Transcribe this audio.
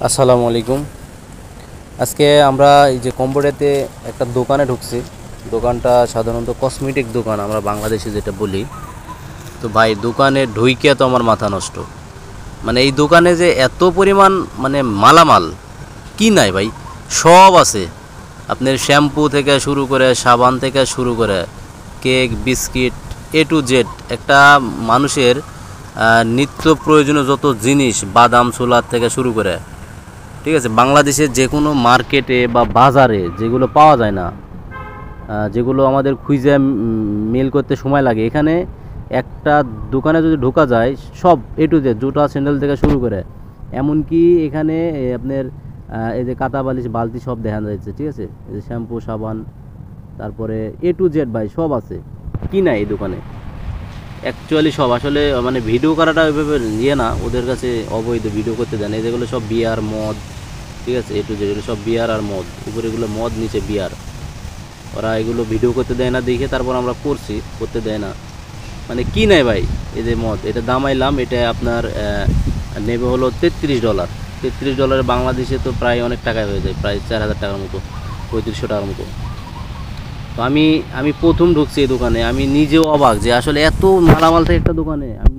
আসসালামু আলাইকুম। আজকে আমরা এই যে কম্বোডিয়াতে একটা দোকানে ঢুকছি। দোকানটা সাধারণত কসমেটিক দোকান, আমরা বাংলাদেশে যেটা বলি। তো ভাই, দোকানে ঢুইকে তো আমার মাথা নষ্ট। মানে এই দোকানে যে এত পরিমাণ মানে মালামাল কি নাই ভাই, সব আছে। আপনার শ্যাম্পু থেকে শুরু করে, সাবান থেকে শুরু করে, cake, biscuit, A to Z একটা মানুষের নিত্য প্রয়োজনীয় যত জিনিস, বাদাম ছোলার থেকে শুরু করে, ঠিক আছে, বাংলাদেশের যে কোনো মার্কেটে বা বাজারে যেগুলো পাওয়া যায় না, যেগুলো আমাদের খুঁজে মেল করতে সময় লাগে, এখানে একটা দোকানে যদি ঢোকা যায়, সব এ টু জেড, জুতা স্যান্ডেল থেকে শুরু করে, এমনকি এখানে আপনার এই যে কাঁথা বালিশ বালতি সব দেখা যাচ্ছে, ঠিক আছে, এই যে শ্যাম্পু সাবান, তারপরে এ টু জেড ভাই সব আছে। কি নাই এই দোকানে অ্যাকচুয়ালি সব আসলে মানে ভিডিও করাটা ওইভাবে ইয়ে না, ওদের কাছে অবৈধ, ভিডিও করতে দেয় না। এই যেগুলো সব বিয়ার মদ, ঠিক আছে, এ টু জেড এগুলো সব বিয়ার আর মদ, উপরে এগুলো মদ, নিচে বিয়ার। ওরা এগুলো ভিডিও করতে দেয় না দেখে তারপর আমরা করতে দেয় না। মানে কি নেয় ভাই, এই যে মদ, এটা দামাইলাম, এটা আপনার নেবে হলো $33। $33 বাংলাদেশে তো প্রায় অনেক টাকায় হয়ে যায়, প্রায় 4000 টাকার মতো, 3500 টাকার মতো। তো আমি আমি প্রথম ঢুকছি এই দোকানে, আমি নিজেও অবাক যে আসলে এত মালামাল থাকে একটা দোকানে। আমি